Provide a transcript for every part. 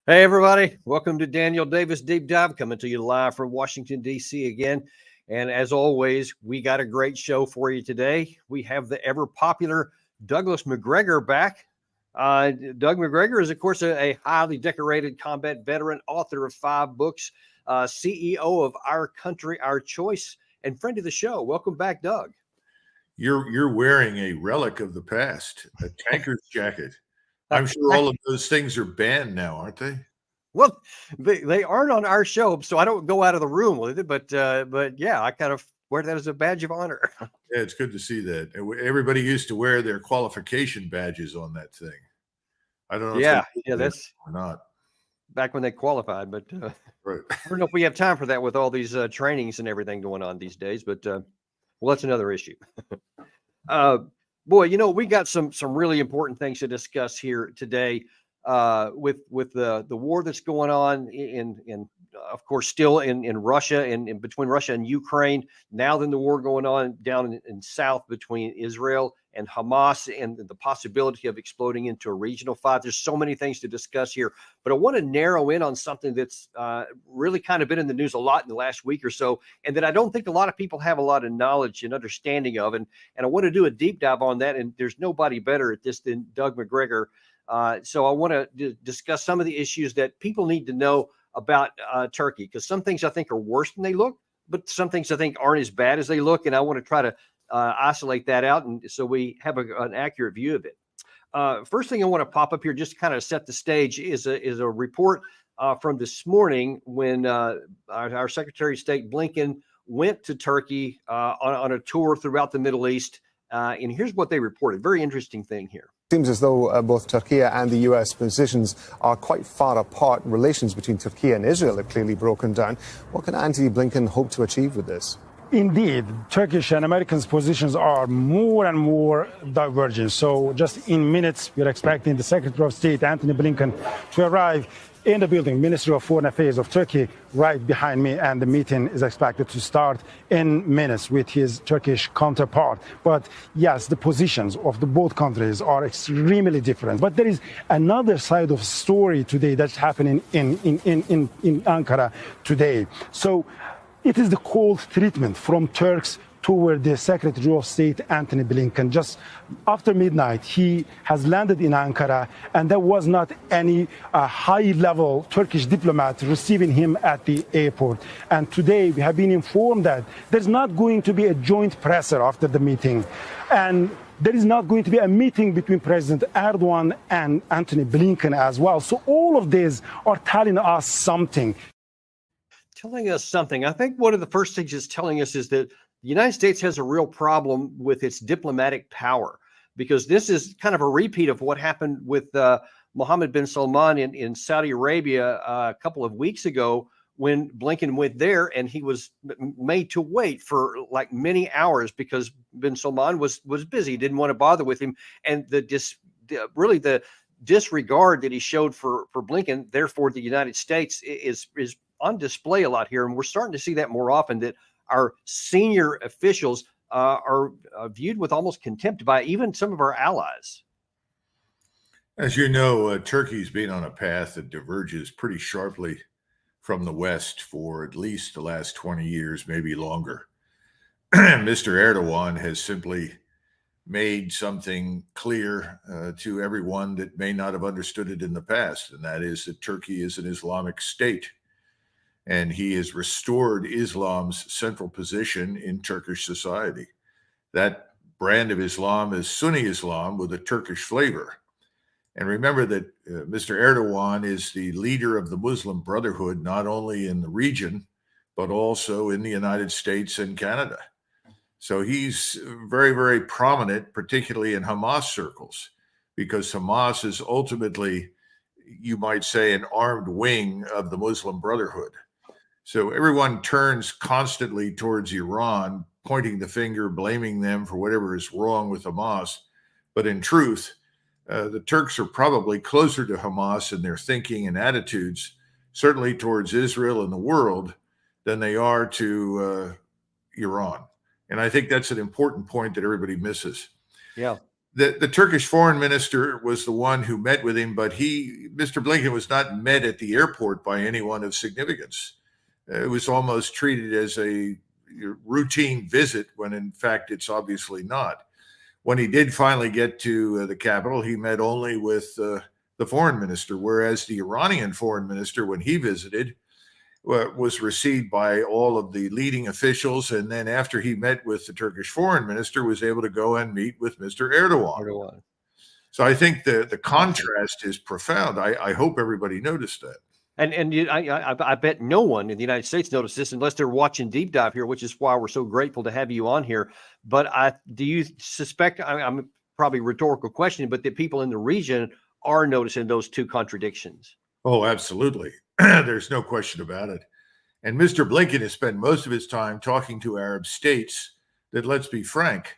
Hey, everybody. Welcome to Daniel Davis Deep Dive, coming to you live from Washington, D.C. again. And as always, we got a great show for you today. We have the ever popular Douglas Macgregor back. Doug Macgregor is, of course, a highly decorated combat veteran, author of 5 books, CEO of Our Country, Our Choice, and friend of the show. Welcome back, Doug. You're wearing a relic of the past, a tanker's jacket. I'm sure all of those things are banned now, aren't they? Well, they aren't on our show, so I don't go out of the room with it. But yeah, I kind of wear that as a badge of honor. Yeah, it's good to see that. Everybody used to wear their qualification badges on that thing. I don't know Yeah, if that's or not. Back when they qualified, but Right. I don't know if we have time for that with all these trainings and everything going on these days. But well, that's another issue. Boy, we got some really important things to discuss here today. With the war that's going on in of course still in Russia and between Russia and Ukraine, now then the war going on down in south between Israel and Hamas, and the possibility of exploding into a regional fight. There's so many things to discuss here, but I want to narrow in on something that's really kind of been in the news a lot in the last week or so, and that I don't think a lot of people have a lot of knowledge and understanding of, and I want to do a deep dive on that. And there's nobody better at this than Doug Macgregor. So I want to discuss some of the issues that people need to know about Turkey, because some things I think are worse than they look, but some things I think aren't as bad as they look. And I want to try to isolate that out, and so we have an accurate view of it. First thing I want to pop up here, just to kind of set the stage, is a report from this morning when our Secretary of State Blinkin went to Turkey on a tour throughout the Middle East. And here's what they reported. Very interesting thing here. Seems as though both Turkey and the U.S. positions are quite far apart. Relations between Turkey and Israel have clearly broken down. What can Antony Blinken hope to achieve with this? Indeed, Turkish and American positions are more and more divergent. So just in minutes, we're expecting the Secretary of State, Antony Blinken, to arrive in the building, Ministry of Foreign Affairs of Turkey, right behind me, and the meeting is expected to start in minutes with his Turkish counterpart. But yes, the positions of the both countries are extremely different. But there is another side of the story today that's happening in Ankara today. So it is the cold treatment from Turks toward the Secretary of State, Antony Blinken. Just after midnight, he has landed in Ankara, and there was not any high-level Turkish diplomat receiving him at the airport. And today, we have been informed that there's not going to be a joint presser after the meeting. And there is not going to be a meeting between President Erdogan and Antony Blinken as well. So all of these are telling us something. Telling us something. I think one of the first things it's telling us is that the United States has a real problem with its diplomatic power, because this is kind of a repeat of what happened with Mohammed bin Salman in Saudi Arabia a couple of weeks ago, when Blinken went there and he was made to wait for like many hours because bin Salman was busy, didn't want to bother with him. And the disregard that he showed for Blinken, therefore the United States is on display a lot here. And we're starting to see that more often, that our senior officials are viewed with almost contempt by even some of our allies. As you know, Turkey's been on a path that diverges pretty sharply from the West for at least the last 20 years, maybe longer. Mr. Erdogan has simply made something clear to everyone that may not have understood it in the past, and that is that Turkey is an Islamic state. And he has restored Islam's central position in Turkish society. That brand of Islam is Sunni Islam with a Turkish flavor. And remember that Mr. Erdogan is the leader of the Muslim Brotherhood, not only in the region, but also in the United States and Canada. So he's very, very prominent, particularly in Hamas circles, because Hamas is ultimately, you might say, an armed wing of the Muslim Brotherhood. So everyone turns constantly towards Iran, pointing the finger, blaming them for whatever is wrong with Hamas. But in truth, the Turks are probably closer to Hamas in their thinking and attitudes, certainly towards Israel and the world, than they are to Iran. And I think that's an important point that everybody misses. Yeah. The Turkish foreign minister was the one who met with him, but Mr. Blinken was not met at the airport by anyone of significance. It was almost treated as a routine visit when in fact it's obviously not. When he did finally get to the capital, he met only with the foreign minister, whereas the Iranian foreign minister, when he visited, was received by all of the leading officials, and then after he met with the Turkish foreign minister, was able to go and meet with Mr. Erdogan. So I think the contrast is profound. I hope everybody noticed that. I bet no one in the United States noticed this unless they're watching Deep Dive here, which is why we're so grateful to have you on here. But do you suspect, I'm probably a rhetorical question, but that people in the region are noticing those two contradictions? Oh, absolutely. There's no question about it. And Mr. Blinken has spent most of his time talking to Arab states that, let's be frank,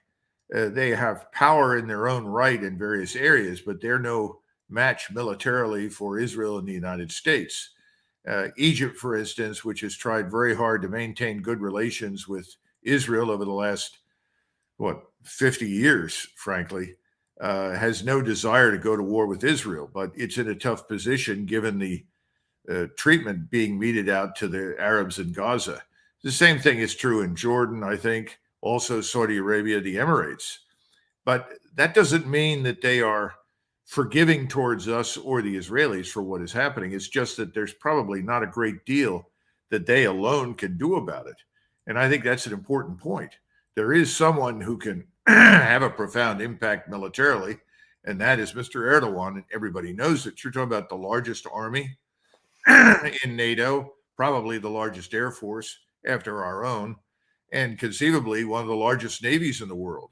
they have power in their own right in various areas, but they're no match militarily for Israel and the United States. Egypt, for instance, which has tried very hard to maintain good relations with Israel over the last, 50 years, frankly, has no desire to go to war with Israel, but it's in a tough position given the treatment being meted out to the Arabs in Gaza. The same thing is true in Jordan, I think, also Saudi Arabia, the Emirates. But that doesn't mean that they are forgiving towards us or the Israelis for what is happening. It's just that there's probably not a great deal that they alone can do about it. And I think that's an important point. There is someone who can have a profound impact militarily, and that is Mr. Erdogan, and everybody knows it. You're talking about the largest army in NATO, probably the largest air force after our own, and conceivably one of the largest navies in the world.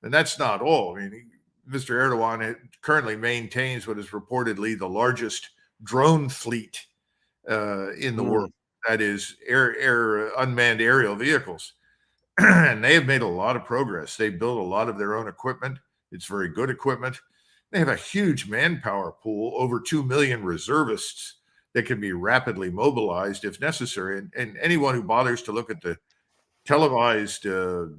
And that's not all. I mean, Mr. Erdogan currently maintains what is reportedly the largest drone fleet in the world. That is unmanned aerial vehicles. And they have made a lot of progress. They built a lot of their own equipment. It's very good equipment. They have a huge manpower pool, over 2 million reservists that can be rapidly mobilized if necessary. And anyone who bothers to look at the televised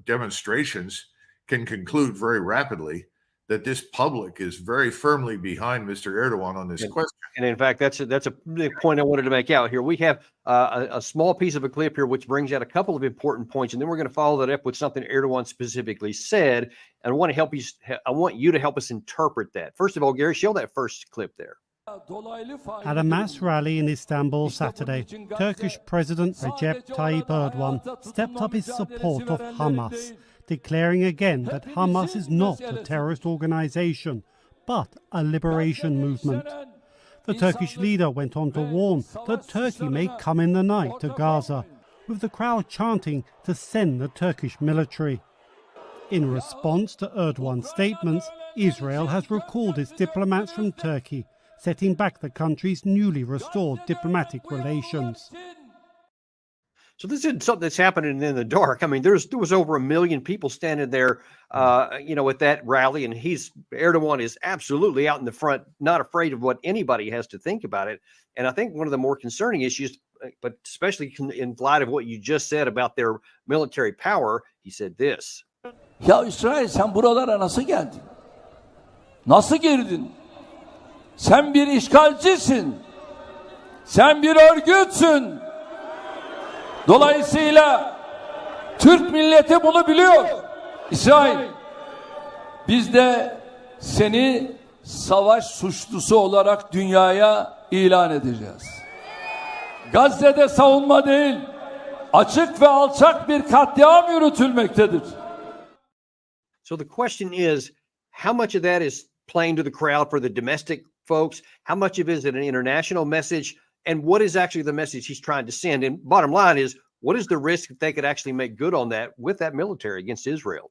demonstrations can conclude very rapidly that this public is very firmly behind Mr. Erdogan on this question. And in fact, that's a point I wanted to make out here. We have a small piece of a clip here, which brings out a couple of important points, and then we're going to follow that up with something Erdogan specifically said. And I want you to help us interpret that. First of all, Gary, show that first clip there. At a mass rally in Istanbul Saturday, Turkish President Recep Tayyip Erdogan stepped up his support of Hamas, declaring again that Hamas is not a terrorist organization, but a liberation movement. The Turkish leader went on to warn that Turkey may come in the night to Gaza, with the crowd chanting to send the Turkish military. In response to Erdogan's statements, Israel has recalled its diplomats from Turkey, setting back the country's newly restored diplomatic relations. So this isn't something that's happening in the dark. I mean, there was over 1 million people standing there, at that rally, and Erdogan is absolutely out in the front, not afraid of what anybody has to think about it. And I think one of the more concerning issues, but especially in light of what you just said about their military power, he said this. Ya İsrail, sen buralara nasıl geldin? Nasıl girdin? Sen bir işgalcisin. Sen bir örgütsün. Dolayısıyla Türk milleti bunu biliyor. İsrail, biz de seni savaş suçlusu olarak dünyaya ilan edeceğiz. Gazze'de savunma değil, açık ve alçak bir katliam yürütülmektedir. So the question is, how much of that is playing to the crowd for the domestic folks? How much of it is an international message? And what is actually the message he's trying to send? And bottom line is, what is the risk if they could actually make good on that with that military against Israel?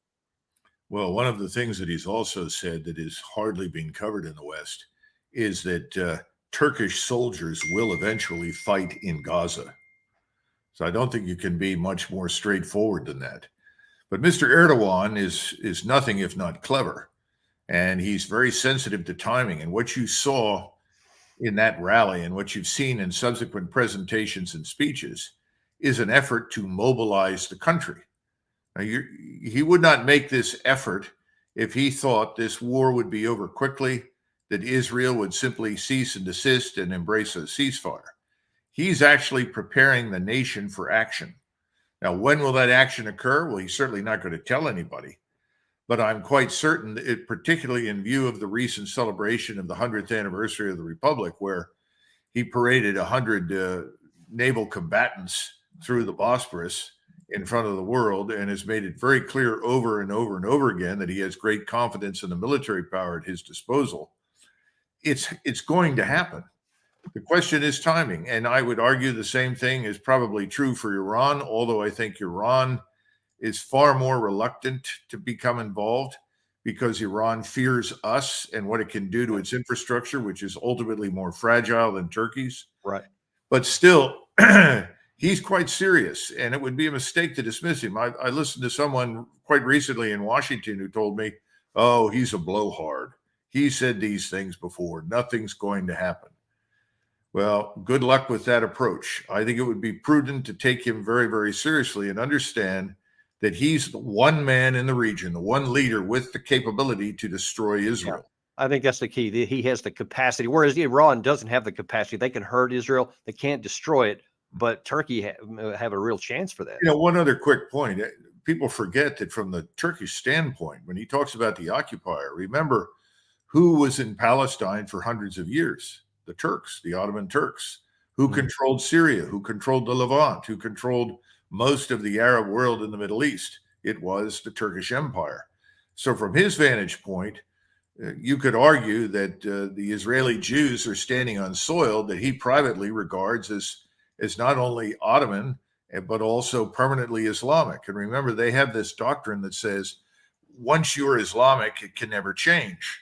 Well, one of the things that he's also said that is hardly being covered in the West is that Turkish soldiers will eventually fight in Gaza. So I don't think you can be much more straightforward than that. But Mr. Erdogan is nothing if not clever. And he's very sensitive to timing. And what you saw in that rally and what you've seen in subsequent presentations and speeches is an effort to mobilize the country. Now, he would not make this effort if he thought this war would be over quickly, that Israel would simply cease and desist and embrace a ceasefire. He's actually preparing the nation for action. Now, when will that action occur? Well, he's certainly not going to tell anybody. But I'm quite certain that it, particularly in view of the recent celebration of the 100th anniversary of the Republic, where he paraded 100 naval combatants through the Bosporus in front of the world and has made it very clear over and over and over again that he has great confidence in the military power at his disposal. It's going to happen. The question is timing. And I would argue the same thing is probably true for Iran, although I think Iran is far more reluctant to become involved because Iran fears us and what it can do to its infrastructure, which is ultimately more fragile than Turkey's. Right. But still, he's quite serious, and it would be a mistake to dismiss him. I listened to someone quite recently in Washington who told me, oh, he's a blowhard. He said these things before. Nothing's going to happen. Well, good luck with that approach. I think it would be prudent to take him very, very seriously and understand that he's the one man in the region, the one leader with the capability to destroy Israel. Yeah, I think that's the key. He has the capacity, whereas Iran doesn't have the capacity. They can hurt Israel. They can't destroy it, but Turkey have a real chance for that. You know, one other quick point. People forget that from the Turkish standpoint, when he talks about the occupier, remember who was in Palestine for hundreds of years? The Turks, the Ottoman Turks. Who controlled Syria? Who controlled the Levant? Who controlled most of the Arab world in the Middle East? It was the Turkish Empire. So from his vantage point, you could argue that the Israeli Jews are standing on soil that he privately regards as not only Ottoman, but also permanently Islamic. And remember, they have this doctrine that says, once you're Islamic, it can never change.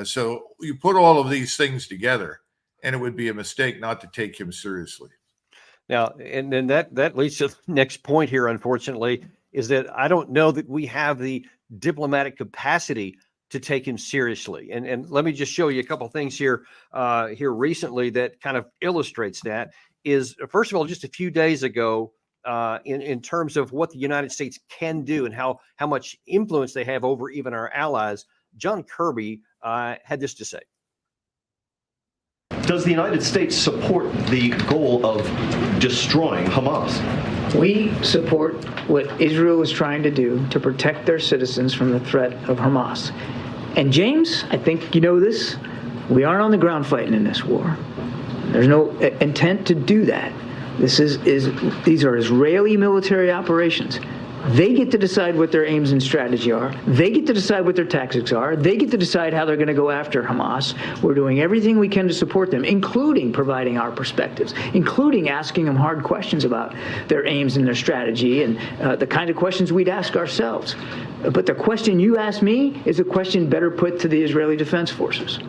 So you put all of these things together, and it would be a mistake not to take him seriously. Now, and then that leads to the next point here, unfortunately, is that I don't know that we have the diplomatic capacity to take him seriously. And let me just show you a couple of things here recently that kind of illustrates that. Is, first of all, just a few days ago, in terms of what the United States can do and how much influence they have over even our allies, John Kirby had this to say. Does the United States support the goal of destroying Hamas? We support what Israel is trying to do to protect their citizens from the threat of Hamas. And James, I think you know this, we aren't on the ground fighting in this war. There's no intent to do that. These are Israeli military operations. They get to decide what their aims and strategy are. They get to decide what their tactics are. They get to decide how they're going to go after Hamas. We're doing everything we can to support them, including providing our perspectives, including asking them hard questions about their aims and their strategy and the kind of questions we'd ask ourselves. But the question you asked me is a question better put to the Israeli Defense Forces.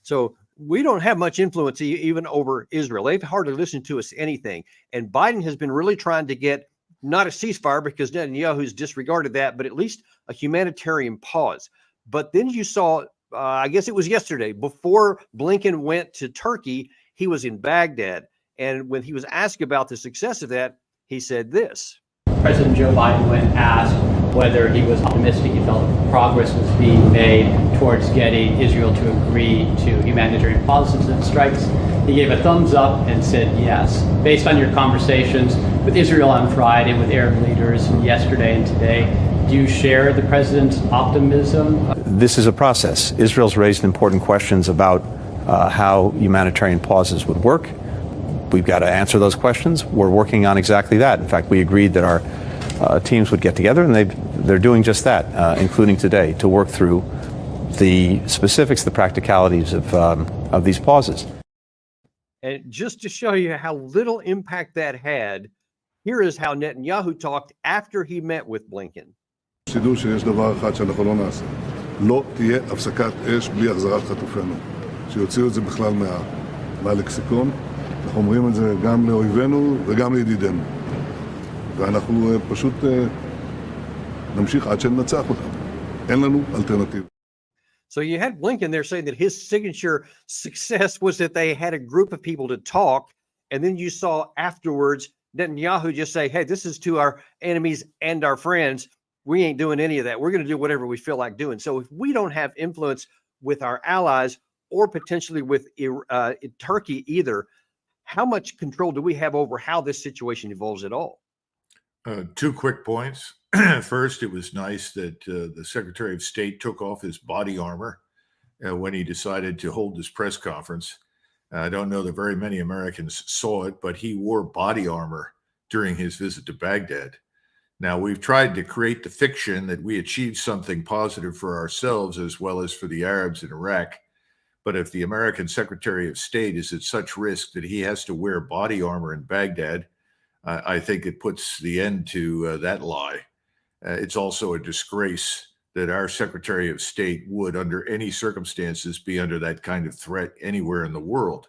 So we don't have much influence even over Israel. They've hardly listened to us anything. And Biden has been really trying to get not a ceasefire because Netanyahu's disregarded that, but at least a humanitarian pause. But then you saw, I guess it was yesterday, before Blinkin went to Turkey, he was in Baghdad. And when he was asked about the success of that, he said this. President Joe Biden, when asked whether he was optimistic, he felt progress was being made towards getting Israel to agree to humanitarian pauses and strikes, he gave a thumbs up and said yes. Based on your conversations with Israel on Friday, with Arab leaders yesterday and today, do you share the president's optimism? This is a process. Israel's raised important questions about how humanitarian pauses would work. We've got to answer those questions. We're working on exactly that. In fact, we agreed that our teams would get together, and they're doing just that, including today, to work through the specifics, the practicalities of these pauses. And just to show you how little impact that had, here is how Netanyahu talked after he met with Blinken. שידעו שיש דבר אחד שאנחנו לא נעשה. לא תהיה הפסקת אש בלי החזרת חטופינו. שיוציאו את זה בכלל מהלקסיקון. אנחנו אומרים את זה גם לאויבינו וגם לידידינו. ואנחנו פשוט נמשיך עד שננצח אותם. אין לנו אלטרנטיבה. So you had Blinken there saying that his signature success was that they had a group of people to talk. And then you saw afterwards Netanyahu just say, hey, this is to our enemies and our friends. we ain't doing any of that. We're going to do whatever we feel like doing. So if we don't have influence with our allies or potentially with Turkey either, how much control do we have over how this situation evolves at all? 2 quick points. First, it was nice that the Secretary of State took off his body armor when he decided to hold this press conference. I don't know that very many Americans saw it, but he wore body armor during his visit to Baghdad. Now, we've tried to create the fiction that we achieved something positive for ourselves as well as for the Arabs in Iraq. But if the American Secretary of State is at such risk that he has to wear body armor in Baghdad, I think it puts the end to that lie. It's also a disgrace that our Secretary of State would, under any circumstances, be under that kind of threat anywhere in the world.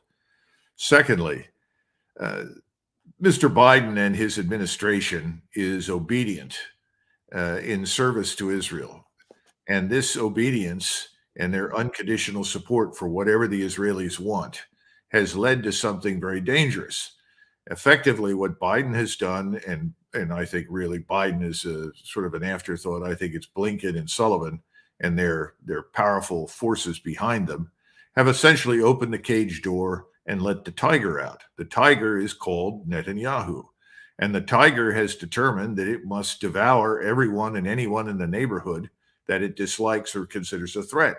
Secondly, Mr. Biden and his administration is obedient in service to Israel. And this obedience and their unconditional support for whatever the Israelis want has led to something very dangerous. Effectively, what Biden has done, and I think really Biden is a sort of an afterthought. I think it's Blinkin and Sullivan and their powerful forces behind them have essentially opened the cage door and let the tiger out. The tiger is called Netanyahu, and the tiger has determined that it must devour everyone and anyone in the neighborhood that it dislikes or considers a threat.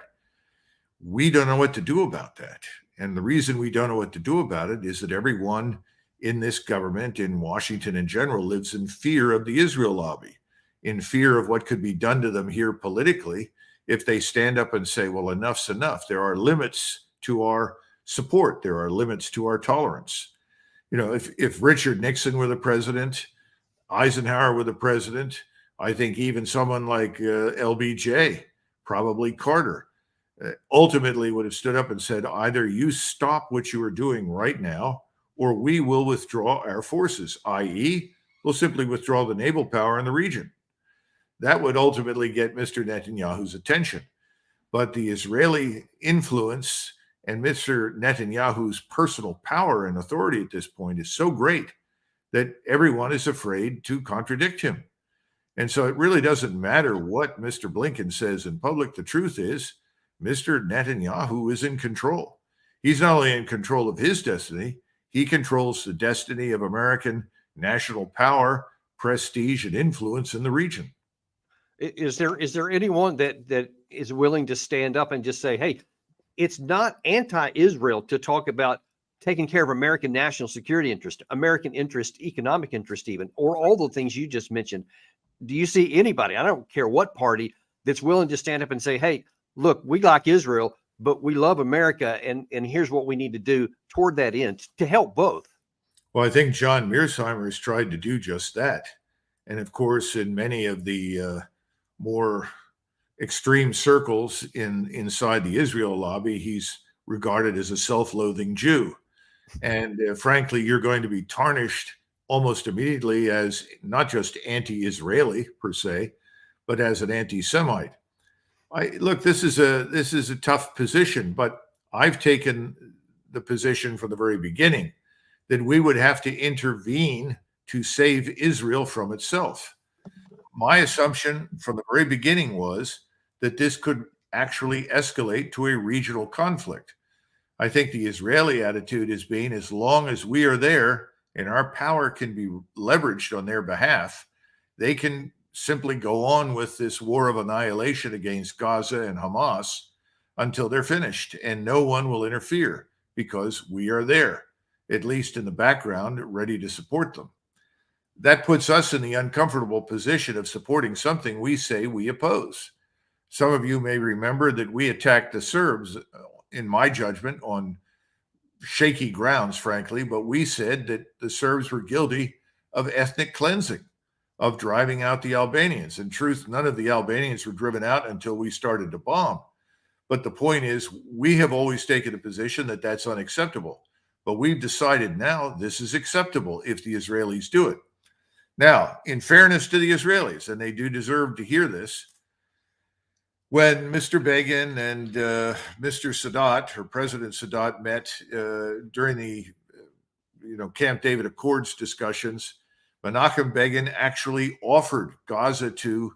We don't know what to do about that. And the reason we don't know what to do about it is that everyone in this government, in Washington in general, lives in fear of the Israel lobby, in fear of what could be done to them here politically if they stand up and say, well, enough's enough. There are limits to our support. There are limits to our tolerance. You know, if Richard Nixon were the president, Eisenhower were the president, I think even someone like LBJ, probably Carter, ultimately would have stood up and said, either you stop what you are doing right now, or we will withdraw our forces, i.e., we'll simply withdraw the naval power in the region. That would ultimately get Mr. Netanyahu's attention. But the Israeli influence and Mr. Netanyahu's personal power and authority at this point is so great that everyone is afraid to contradict him. And so it really doesn't matter what Mr. Blinkin says in public. The truth is, Mr. Netanyahu is in control. He's not only in control of his destiny, he controls the destiny of American national power, prestige, and influence in the region. Is there anyone that is willing to stand up and just say, hey, it's not anti-Israel to talk about taking care of American national security interest, American interest, economic interest even, or all the things you just mentioned? Do you see anybody, I don't care what party, that's willing to stand up and say, hey, look, we like Israel, but we love America, and here's what we need to do toward that end to help both? Well, I think John Mearsheimer has tried to do just that. And of course, in many of the more extreme circles inside the Israel lobby, he's regarded as a self-loathing Jew. And frankly, you're going to be tarnished almost immediately as not just anti-Israeli per se, but as an anti-Semite. Look, this is a tough position, but I've taken the position from the very beginning that we would have to intervene to save Israel from itself. My assumption from the very beginning was that this could actually escalate to a regional conflict. I think the Israeli attitude has been, as long as we are there and our power can be leveraged on their behalf, they can simply go on with this war of annihilation against Gaza and Hamas until they're finished, and no one will interfere because we are there, at least in the background, ready to support them. That puts us in the uncomfortable position of supporting something we say we oppose. Some of you may remember that we attacked the Serbs, in my judgment, on shaky grounds, frankly, but we said that the Serbs were guilty of ethnic cleansing, of driving out the Albanians. In truth, none of the Albanians were driven out until we started to bomb. But the point is, we have always taken a position that that's unacceptable. But we've decided now this is acceptable if the Israelis do it. Now, in fairness to the Israelis, and they do deserve to hear this, when Mr. Begin and Mr. Sadat, or President Sadat, met during the Camp David Accords discussions, Menachem Begin actually offered Gaza to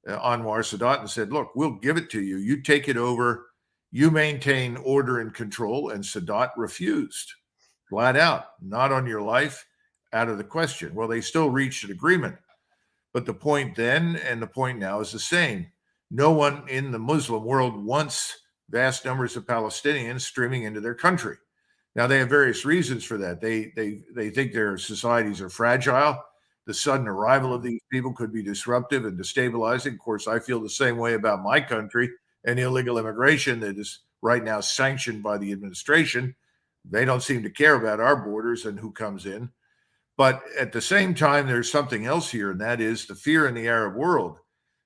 Anwar Sadat and said, look, we'll give it to you. You take it over. You maintain order and control. And Sadat refused flat out, not on your life, out of the question. Well, they still reached an agreement. But the point then and the point now is the same. No one in the Muslim world wants vast numbers of Palestinians streaming into their country. Now, they have various reasons for that. They think their societies are fragile. The sudden arrival of these people could be disruptive and destabilizing. Of course, I feel the same way about my country and illegal immigration that is right now sanctioned by the administration. They don't seem to care about our borders and who comes in. But at the same time, there's something else here, and that is the fear in the Arab world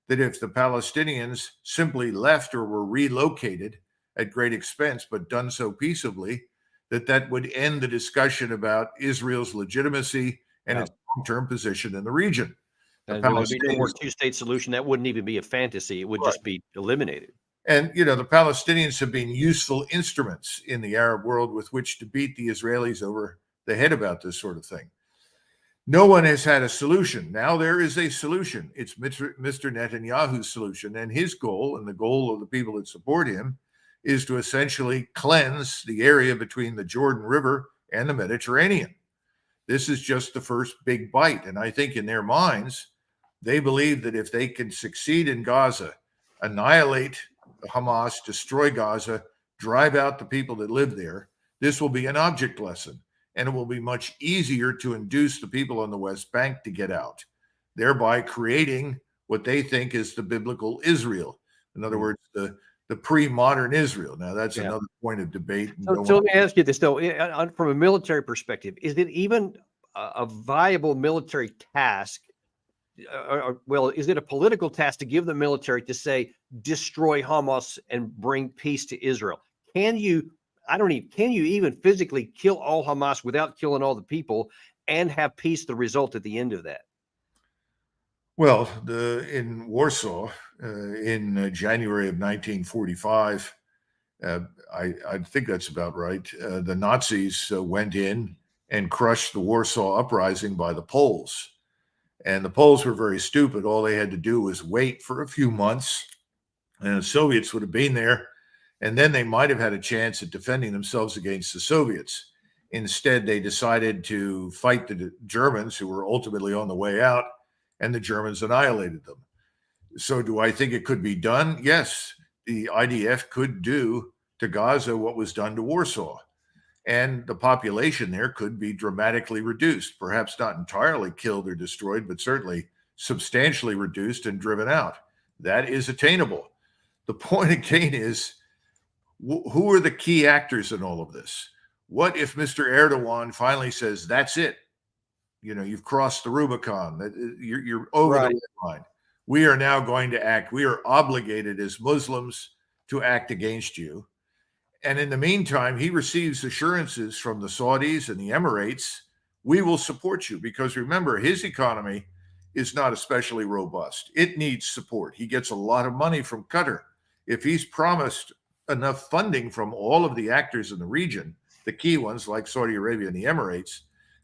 that if the Palestinians simply left or were relocated at great expense, but done so peaceably, that would end the discussion about Israel's legitimacy and its long-term position in the region. And there would be no more two-state solution. That wouldn't even be a fantasy. It would just be eliminated. And, you know, the Palestinians have been useful instruments in the Arab world with which to beat the Israelis over the head about this sort of thing. No one has had a solution. Now there is a solution. It's Mr. Netanyahu's solution, and his goal, and the goal of the people that support him, is to essentially cleanse the area between the Jordan River and the Mediterranean. This is just the first big bite. And I think in their minds, they believe that if they can succeed in Gaza, annihilate Hamas, destroy Gaza, drive out the people that live there, this will be an object lesson. And it will be much easier to induce the people on the West Bank to get out, thereby creating what they think is the biblical Israel. In other words, the pre-modern Israel. Now, that's another point of debate. So let me ask you this, though, from a military perspective, is it even a viable military task? Well, is it a political task to give the military to say, destroy Hamas and bring peace to Israel? Can you even physically kill all Hamas without killing all the people and have peace the result at the end of that? Well, in Warsaw, in January of 1945, I think that's about right, the Nazis went in and crushed the Warsaw Uprising by the Poles. And the Poles were very stupid. All they had to do was wait for a few months, and the Soviets would have been there, and then they might have had a chance at defending themselves against the Soviets. Instead, they decided to fight the Germans, who were ultimately on the way out, and the Germans annihilated them. So do I think it could be done? Yes, the IDF could do to Gaza what was done to Warsaw. And the population there could be dramatically reduced, perhaps not entirely killed or destroyed, but certainly substantially reduced and driven out. That is attainable. The point again is, who are the key actors in all of this? What if Mr. Erdogan finally says, that's it? You know, you've crossed the Rubicon. You're over the red line. We are now going to act. We are obligated as Muslims to act against you. And in the meantime, he receives assurances from the Saudis and the Emirates, we will support you. Because remember, his economy is not especially robust. It needs support. He gets a lot of money from Qatar. If he's promised enough funding from all of the actors in the region, the key ones like Saudi Arabia and the Emirates,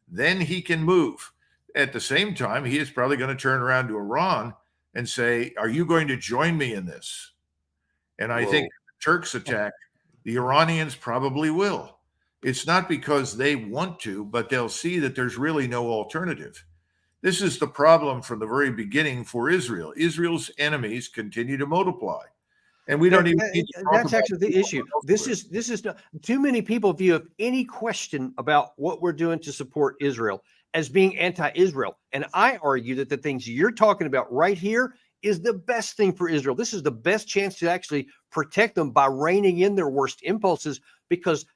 then he can move. At the same time, he is probably going to turn around to Iran and say, are you going to join me in this? And I think if the Turks attack, the Iranians probably will. It's not because they want to, but they'll see that there's really no alternative. This is the problem from the very beginning for Israel. Israel's enemies continue to multiply. And we don't even need to talk that's about actually the issue. This is not, too many people view any question about what we're doing to support Israel as being anti-Israel. And I argue that the things you're talking about right here is the best thing for Israel. This is the best chance to actually protect them by reining in their worst impulses. Because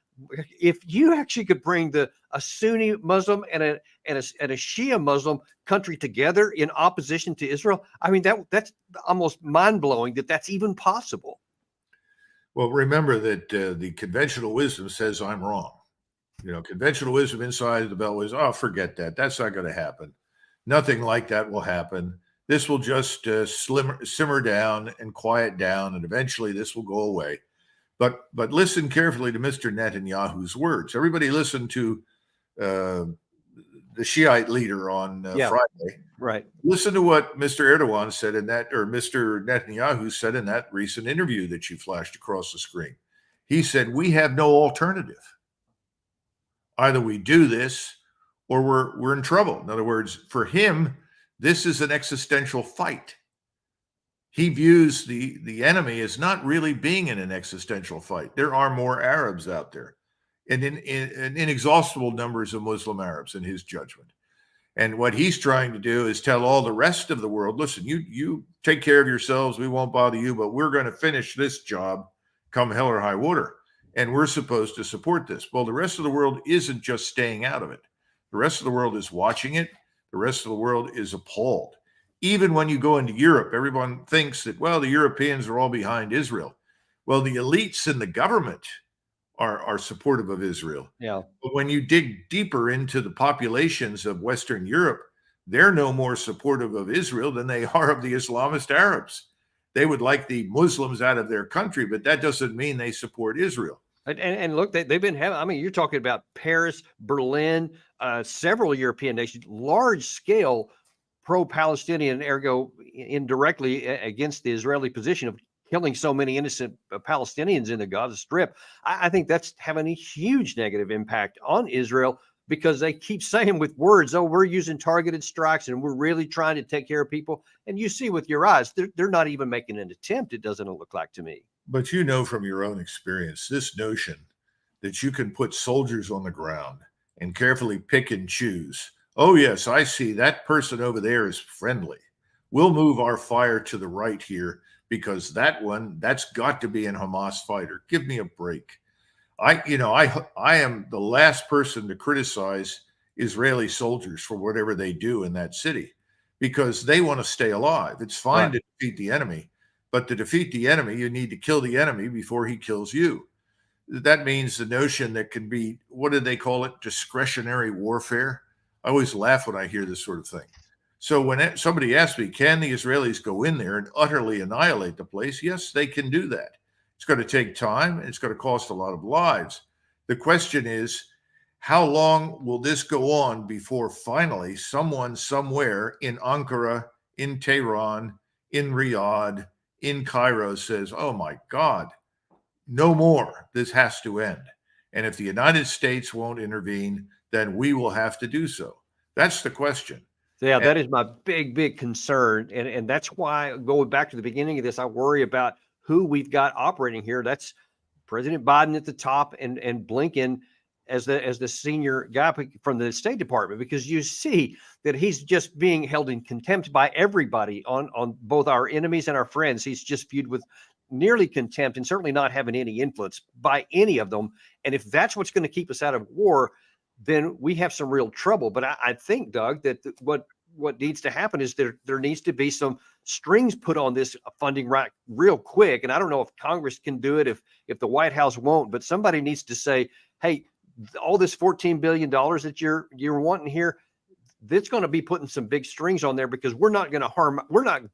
if you actually could bring a Sunni Muslim and a Shia Muslim country together in opposition to Israel, I mean, that's almost mind-blowing that that's even possible. Well, remember that the conventional wisdom says I'm wrong. You know, conventional wisdom inside the Beltway is, oh, forget that. That's not going to happen. Nothing like that will happen. This will just simmer down and quiet down, and eventually this will go away. But listen carefully to Mr. Netanyahu's words. Everybody listen to the the Shiite leader on Friday. Right. Listen to what Mr. Erdogan said in that, or Mr. Netanyahu said in that recent interview that you flashed across the screen. He said, we have no alternative. Either we do this or we're in trouble. In other words, for him, this is an existential fight. He views the enemy as not really being in an existential fight. There are more Arabs out there, and in inexhaustible numbers of Muslim Arabs in his judgment. And what he's trying to do is tell all the rest of the world, listen, you take care of yourselves. We won't bother you, but we're going to finish this job come hell or high water. And we're supposed to support this. Well, the rest of the world isn't just staying out of it. The rest of the world is watching it. The rest of the world is appalled. Even when you go into Europe, everyone thinks that, well, the Europeans are all behind Israel. Well, the elites in the government are supportive of Israel. Yeah. But when you dig deeper into the populations of Western Europe, they're no more supportive of Israel than they are of the Islamist Arabs. They would like the Muslims out of their country, but that doesn't mean they support Israel. And look, they've been having, I mean, you're talking about Paris, Berlin, several European nations, large scale pro-Palestinian, ergo indirectly against the Israeli position of killing so many innocent Palestinians in the Gaza Strip. I think that's having a huge negative impact on Israel because they keep saying with words, oh, we're using targeted strikes and we're really trying to take care of people. And you see with your eyes, they're not even making an attempt. It doesn't look like to me. But you know from your own experience, this notion that you can put soldiers on the ground and carefully pick and choose. Oh, yes, I see that person over there is friendly. We'll move our fire to the right here because that's got to be a Hamas fighter. Give me a break. I am the last person to criticize Israeli soldiers for whatever they do in that city because they want to stay alive. It's fine to defeat the enemy, but to defeat the enemy, you need to kill the enemy before he kills you. That means the notion that can be, what do they call it? Discretionary warfare. I always laugh when I hear this sort of thing. So when somebody asks me, can the Israelis go in there and utterly annihilate the place? Yes, they can do that. It's going to take time. And it's going to cost a lot of lives. The question is, how long will this go on before finally someone somewhere in Ankara, in Tehran, in Riyadh, in Cairo says, oh my God, no more. This has to end. And if the United States won't intervene, then we will have to do so. That's the question. Yeah, that is my big concern. And that's why, going back to the beginning of this, I worry about who we've got operating here. That's President Biden at the top and Blinkin as the senior guy from the State Department, because you see that he's just being held in contempt by everybody on both our enemies and our friends. He's just viewed with nearly contempt and certainly not having any influence by any of them. And if that's what's going to keep us out of war, then we have some real trouble. But I think, Doug, that what needs to happen is there needs to be some strings put on this funding right real quick. And I don't know if Congress can do it, if the White House won't, but somebody needs to say, hey, all this $14 billion that you're wanting here, that's going to be putting some big strings on there because we're not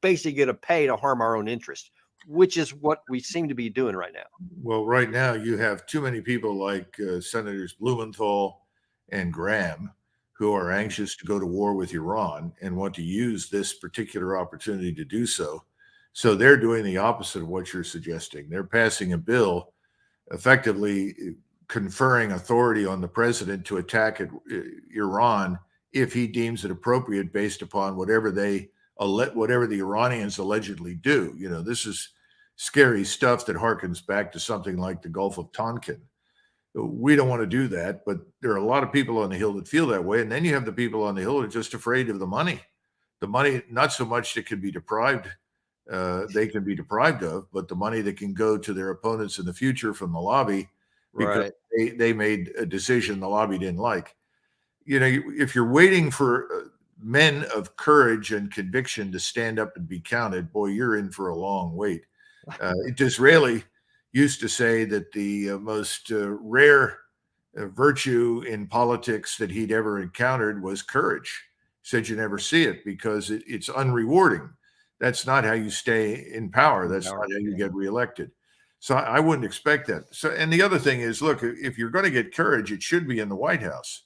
basically going to pay to harm our own interest, which is what we seem to be doing right now. Well, right now you have too many people like Senators Blumenthal and Graham who are anxious to go to war with Iran and want to use this particular opportunity to do so. So they're doing the opposite of what you're suggesting. They're passing a bill effectively conferring authority on the president to attack Iran if he deems it appropriate based upon whatever the Iranians allegedly do. You know, this is scary stuff that harkens back to something like the Gulf of Tonkin. We don't want to do that, but there are a lot of people on the Hill that feel that way. And then you have the people on the Hill that are just afraid of the money, not so much that can be deprived, they can be deprived of, but the money that can go to their opponents in the future from the lobby because they made a decision the lobby didn't like. You know, if you're waiting for men of courage and conviction to stand up and be counted, boy, you're in for a long wait. Disraeli used to say that the most rare virtue in politics that he'd ever encountered was courage. He said you never see it because it's unrewarding. That's not how you stay in power. That's not how you get reelected. So I wouldn't expect that. So, and the other thing is, look, if you're going to get courage, it should be in the White House.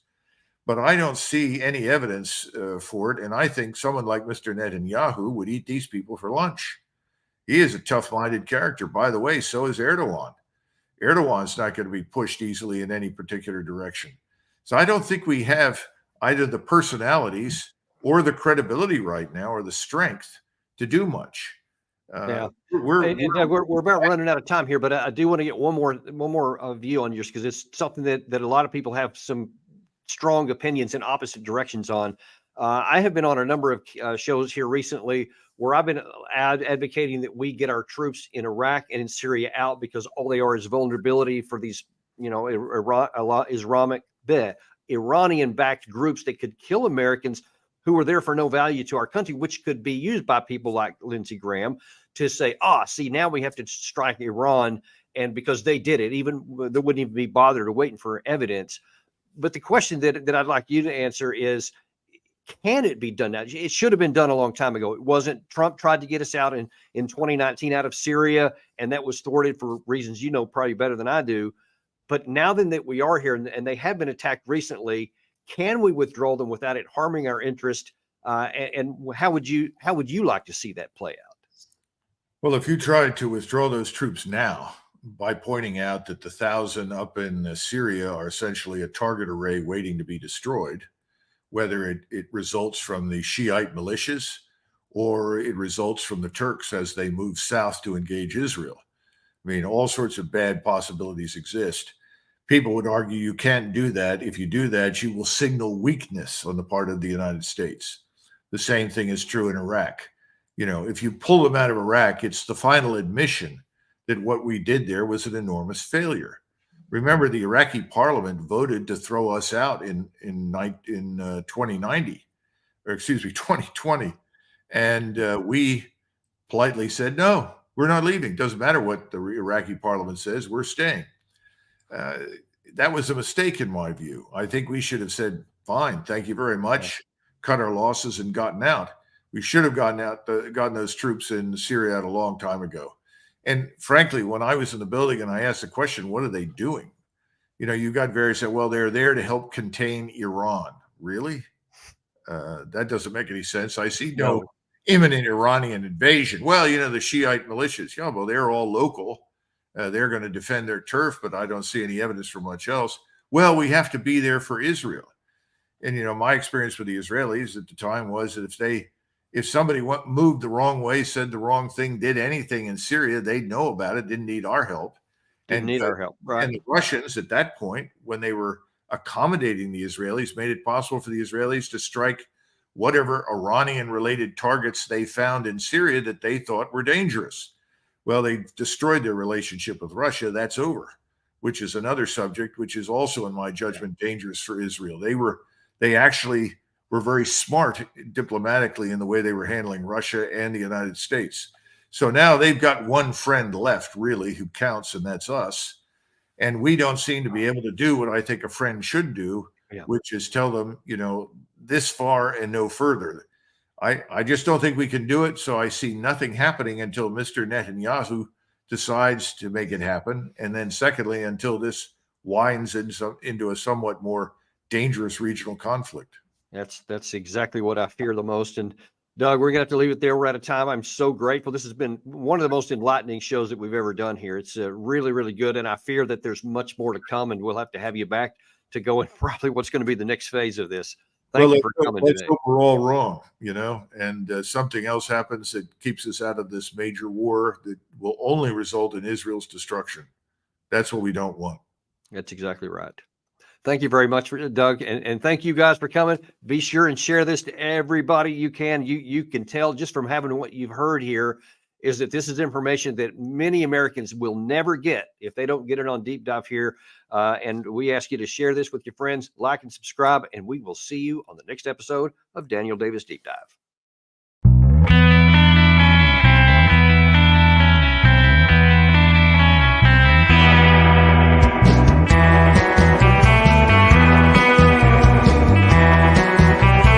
but I don't see any evidence for it. And I think someone like Mr. Netanyahu would eat these people for lunch. He is a tough-minded character. By the way, so is Erdogan. Erdogan's not going to be pushed easily in any particular direction. So I don't think we have either the personalities or the credibility right now or the strength to do much. We're about running out of time here, but I do want to get one more view on yours, because it's something that a lot of people have some strong opinions in opposite directions on. I have been on a number of shows here recently where I've been advocating that we get our troops in Iraq and in Syria out, because all they are is vulnerability for these, Iranian-backed groups that could kill Americans who are there for no value to our country, which could be used by people like Lindsey Graham to say, see, now we have to strike Iran, and because they did it, even they wouldn't even be bothered or waiting for evidence. But the question that I'd like you to answer is, can it be done now? It should have been done a long time ago. It wasn't. Trump tried to get us out in 2019 out of Syria, and that was thwarted for reasons you know probably better than I do. But now then that we are here, and they have been attacked recently, can we withdraw them without it harming our interest? And how would you like to see that play out? Well, if you tried to withdraw those troops now by pointing out that the 1,000 up in Syria are essentially a target array waiting to be destroyed, whether it results from the Shiite militias or it results from the Turks as they move south to engage Israel. I mean, all sorts of bad possibilities exist. People would argue you can't do that. If you do that, you will signal weakness on the part of the United States. The same thing is true in Iraq. If you pull them out of Iraq, it's the final admission that what we did there was an enormous failure. Remember, the Iraqi parliament voted to throw us out in 2020, and we politely said, no, we're not leaving. Doesn't matter what the Iraqi parliament says, we're staying. That was a mistake in my view. I think we should have said, fine, thank you very much, cut our losses and gotten out. We should have gotten those troops in Syria out a long time ago. And frankly, when I was in the building and I asked the question, what are they doing? You got various said, well, they're there to help contain Iran. Really? That doesn't make any sense. I see no imminent Iranian invasion. Well, the Shiite militias, well, they're all local. They're going to defend their turf, but I don't see any evidence for much else. Well, we have to be there for Israel. And, my experience with the Israelis at the time was that if somebody moved the wrong way, said the wrong thing, did anything in Syria, they'd know about it, didn't need our help. Didn't need our help, right? And the Russians at that point, when they were accommodating the Israelis, made it possible for the Israelis to strike whatever Iranian-related targets they found in Syria that they thought were dangerous. Well, they destroyed their relationship with Russia. That's over, which is another subject, which is also, in my judgment, dangerous for Israel. They actually were very smart diplomatically in the way they were handling Russia and the United States. So now they've got one friend left, really, who counts, and that's us. And we don't seem to be able to do what I think a friend should do, which is tell them, this far and no further. I just don't think we can do it. So I see nothing happening until Mr. Netanyahu decides to make it happen. And then secondly, until this winds into a somewhat more dangerous regional conflict. That's exactly what I fear the most. And Doug, we're going to have to leave it there. We're out of time. I'm so grateful. This has been one of the most enlightening shows that we've ever done here. It's really, really good. And I fear that there's much more to come, and we'll have to have you back to go in probably what's going to be the next phase of this. Thank you for coming today. We're all wrong, and something else happens that keeps us out of this major war that will only result in Israel's destruction. That's what we don't want. That's exactly right. Thank you very much, Doug. And thank you guys for coming. Be sure and share this to everybody you can. You can tell just from having what you've heard here is that this is information that many Americans will never get if they don't get it on Deep Dive here. And we ask you to share this with your friends, like and subscribe, and we will see you on the next episode of Daniel Davis Deep Dive.